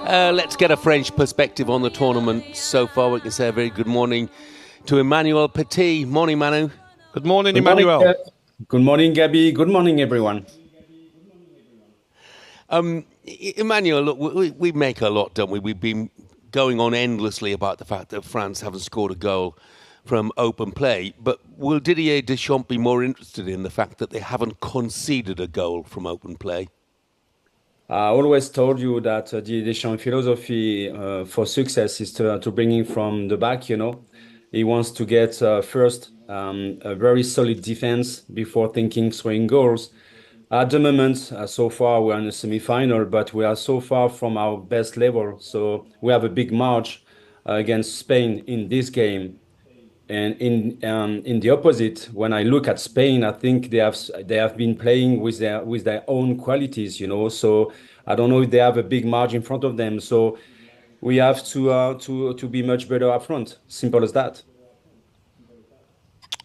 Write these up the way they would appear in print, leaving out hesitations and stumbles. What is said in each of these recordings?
Let's get a French perspective on the tournament so far. We can say a very good morning to Emmanuel Petit. Morning, Manu. Good morning, Good morning, Emmanuel. good morning, Gabby. Good morning, everyone. Emmanuel, look, we make a lot, don't we? We've been going on endlessly about the fact that France haven't scored a goal from open play. But will Didier Deschamps be more interested in the fact that they haven't conceded a goal from open play? I always told you that the Deschamps philosophy for success is to bring in from the back. He wants to get first a very solid defense before thinking scoring goals. At the moment, so far we're in the semi-final, but we are so far from our best level. So we have a big march against Spain in this game. And in the opposite, when I look at Spain, I think they have been playing with their own qualities. So I don't know if they have a big margin in front of them. So we have to be much better up front. Simple as that.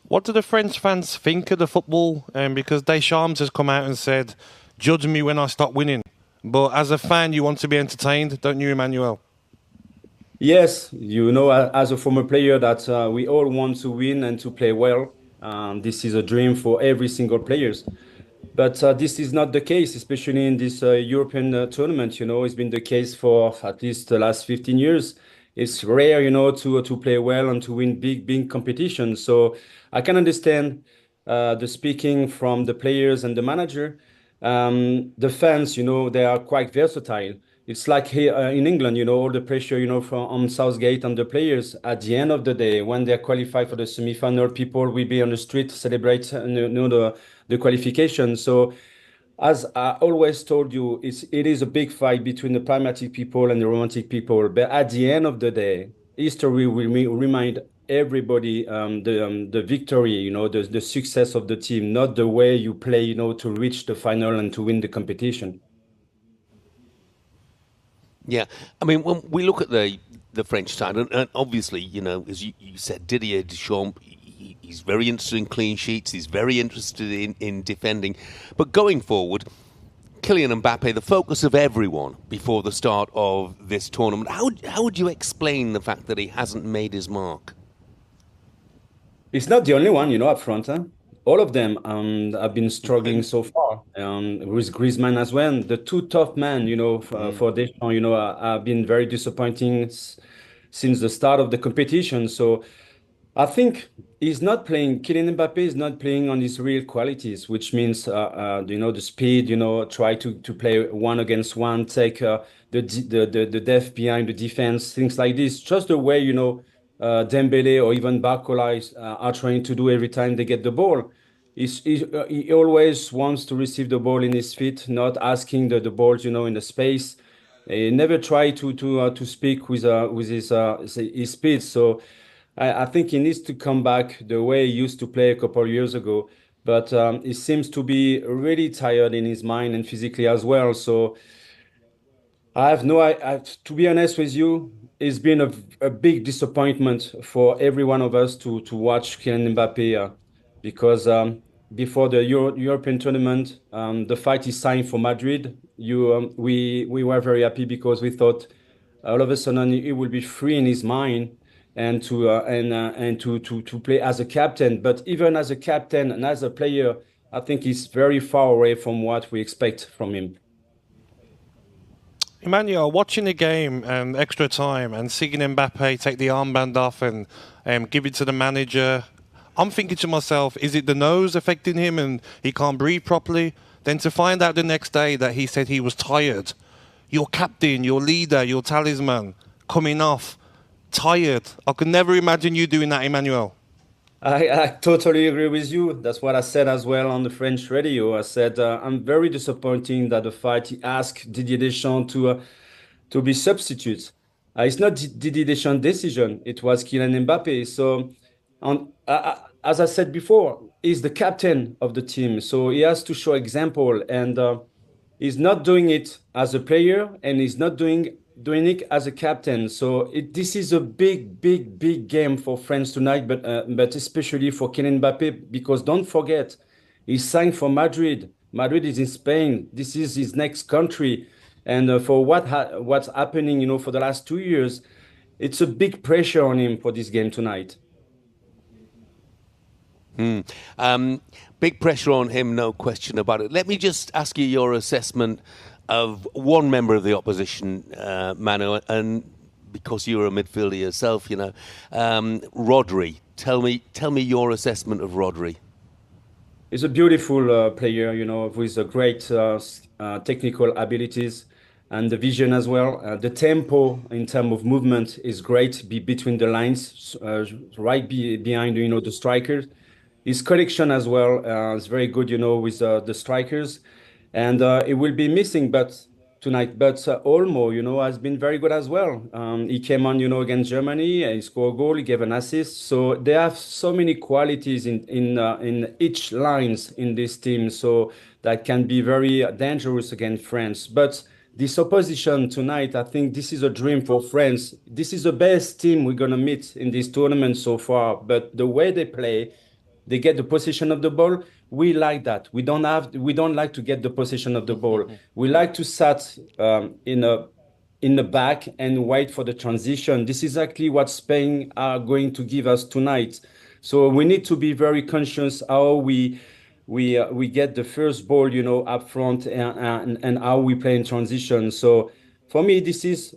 What do the French fans think of the football? Because Deschamps has come out and said, "Judge me when I start winning." But as a fan, you want to be entertained, don't you, Emmanuel? Yes, as a former player, that we all want to win and to play well. This is a dream for every single players. But this is not the case, especially in this European tournament. It's been the case for at least the last 15 years. It's rare, to play well and to win big competitions. So I can understand the speaking from the players and the manager. The fans, they are quite versatile. It's like here in England, all the pressure, from on Southgate and the players. At the end of the day, when they qualify for the semi-final, people will be on the street celebrate, the qualification. So, as I always told you, it is a big fight between the pragmatic people and the romantic people. But at the end of the day, history will remind everybody the victory, the success of the team, not the way you play, to reach the final and to win the competition. Yeah, I mean, when we look at the French side, and obviously, as you said, Didier Deschamps, he's very interested in clean sheets. He's very interested in defending. But going forward, Kylian Mbappe, the focus of everyone before the start of this tournament. How would you explain the fact that he hasn't made his mark? It's not the only one, up front. Huh? All of them have been struggling so far. With Griezmann as well. The two top men, for Deschamps, have been very disappointing since the start of the competition. So I think Kylian Mbappe is not playing on his real qualities, which means, the speed, try to play one against one, take the depth behind the defense, things like this. Just the way, Dembele or even Barcola are trying to do every time they get the ball. He always wants to receive the ball in his feet, not asking the balls, in the space. He never try to speak with his speed. So I think he needs to come back the way he used to play a couple of years ago. But he seems to be really tired in his mind and physically as well. So I have no, to be honest with you, it's been a big disappointment for every one of us to watch Kylian Mbappe because before the European tournament, the fight is signed for Madrid. We were very happy because we thought all of a sudden he will be free in his mind and to play as a captain. But even as a captain and as a player, I think he's very far away from what we expect from him. Emmanuel, watching the game extra time and seeing Mbappe take the armband off and give it to the manager, I'm thinking to myself, is it the nose affecting him and he can't breathe properly? Then to find out the next day that he said he was tired. Your captain, your leader, your talisman, coming off, tired. I could never imagine you doing that, Emmanuel. I totally agree with you. That's what I said as well on the French radio. I said I'm very disappointing that the fight he asked Didier Deschamps to be substitute. It's not Didier Deschamps' decision. It was Kylian Mbappe. So, as I said before, he's the captain of the team. So he has to show example, and he's not doing it as a player, and he's not doing it as a captain. So this is a big game for France tonight, but especially for Kylian Mbappe, because don't forget, he signed for Madrid. Madrid is in Spain. This is his next country. And for what's happening, for the last 2 years, it's a big pressure on him for this game tonight. Big pressure on him, no question about it. Let me just ask you your assessment of one member of the opposition, Manu, and because you're a midfielder yourself, Rodri. Tell me your assessment of Rodri. He's a beautiful player, with a great technical abilities and the vision as well. The tempo in terms of movement is great between the lines, behind, the strikers. His connection as well is very good, with the strikers. And it will be missing tonight. But Olmo, has been very good as well. He came on, against Germany. He scored a goal. He gave an assist. So they have so many qualities in each lines in this team. So that can be very dangerous against France. But this opposition tonight, I think this is a dream for France. This is the best team we're gonna meet in this tournament so far. But the way they play, they get the possession of the ball. We like that. We don't like to get the possession of the ball. We like to sit in the back and wait for the transition. This is exactly what Spain are going to give us tonight. So we need to be very conscious how we get the first ball, up front, and how we play in transition. So for me, this is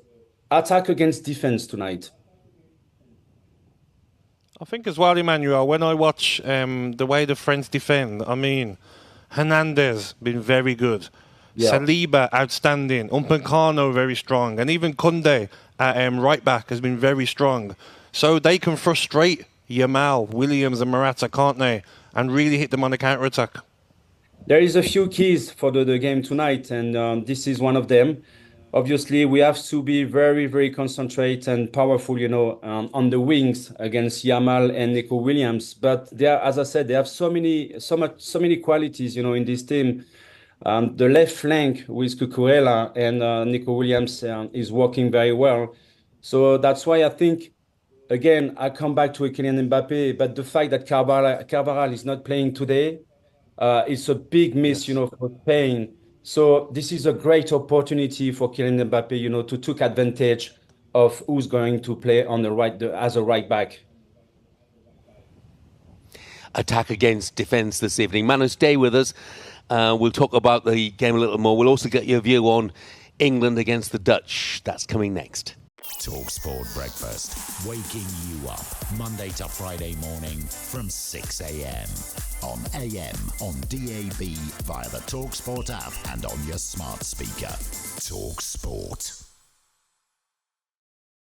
attack against defense tonight. I think as well, Emmanuel, when I watch the way the French defend, I mean, Hernandez been very good. Yeah. Saliba, outstanding. Upamecano, very strong. And even Koundé at right back has been very strong. So they can frustrate Yamal, Williams and Morata, can't they? And really hit them on the counter-attack. There is a few keys for the game tonight, and this is one of them. Obviously, we have to be very, very concentrate and powerful, on the wings against Yamal and Nico Williams. But as I said, they have so many qualities, in this team. The left flank with Cucurella and Nico Williams is working very well. So that's why I think, again, I come back to Kylian Mbappe, but the fact that Carvajal is not playing today, it's a big miss, for Spain. So this is a great opportunity for Kylian Mbappe, to take advantage of who's going to play on the right as a right back. Attack against defence this evening. Manu, stay with us. We'll talk about the game a little more. We'll also get your view on England against the Dutch. That's coming next. talkSPORT Breakfast, waking you up Monday to Friday morning from 6 a.m. on AM, on DAB, via the talkSPORT app and on your smart speaker. talkSPORT.